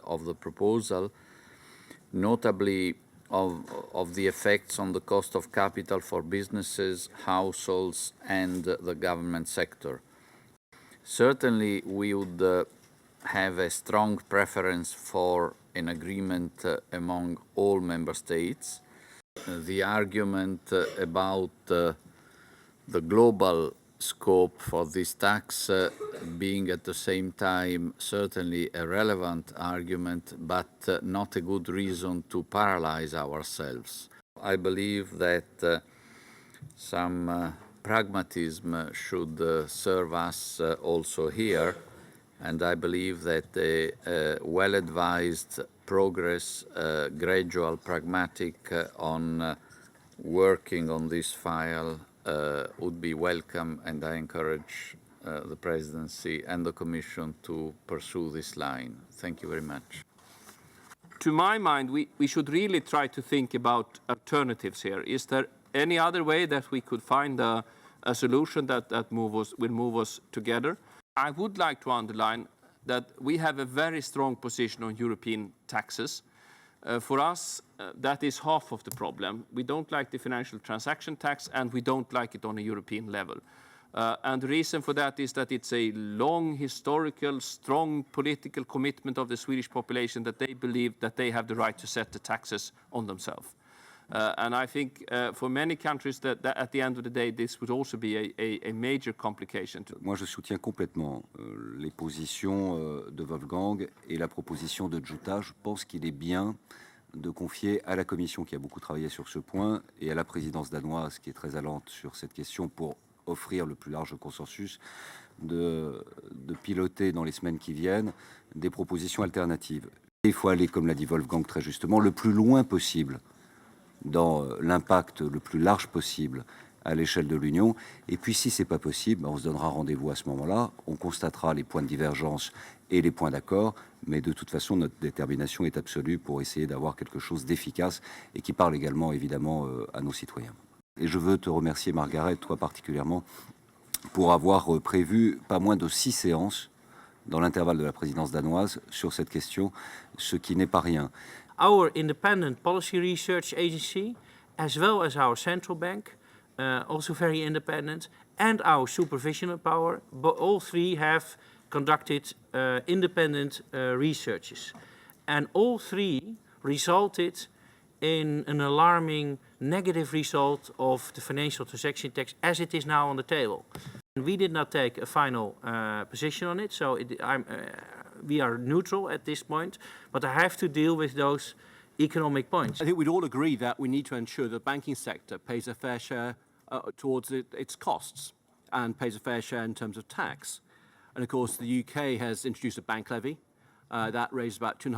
of the proposal, notably of the effects on the cost of capital for businesses, households, and the government sector. Certainly, we would have a strong preference for an agreement among all member states. The argument about the global scope for this tax being at the same time certainly a relevant argument, but not a good reason to paralyze ourselves. I believe that some pragmatism should serve us also here, and I believe that a well-advised progress, gradual, pragmatic on working on this file would be welcome, and I encourage the Presidency and the Commission to pursue this line. Thank you very much. To my mind, we should really try to think about alternatives here. Is there any other way that we could find a solution that will move us together? I would like to underline that we have a very strong position on European taxes. For us, that is half of the problem. We don't like the financial transaction tax, and we don't like it on a European level. And the reason for that is that it's a long, historical, strong political commitment of the Swedish population that they believe that they have the right to set the taxes on themselves. And I think for many countries that at the end of the day, this would also be a major complication. Moi, je soutiens complètement les positions de Wolfgang et la proposition de Jutta. Je pense qu'il est bien de confier à la Commission, qui a beaucoup travaillé sur ce point, et à la présidence danoise, qui est très allante sur cette question, pour offrir le plus large consensus, de piloter dans les semaines qui viennent des propositions alternatives. Il faut aller, comme l'a dit Wolfgang très justement, le plus loin possible dans l'impact le plus large possible à l'échelle de l'Union. Et puis, si ce n'est pas possible, on se donnera rendez-vous à ce moment-là. On constatera les points de divergence et les points d'accord. Mais de toute façon, notre détermination est absolue pour essayer d'avoir quelque chose d'efficace et qui parle également, évidemment, à nos citoyens. Et je veux te remercier, Margaret, toi particulièrement, pour avoir prévu pas moins de 6 séances dans l'intervalle de la présidence danoise sur cette question, ce qui n'est pas rien. Our independent policy research agency, as well as our central bank, also very independent, and our supervisional power, but all three have conducted independent researches. And all three resulted in an alarming negative result of the financial transaction tax as it is now on the table. And we did not take a final position on it, so we are neutral at this point, but I have to deal with those economic points. I think we'd all agree that we need to ensure the banking sector pays a fair share towards its costs and pays a fair share in terms of tax. And of course, the UK has introduced a bank levy that raised about 2.5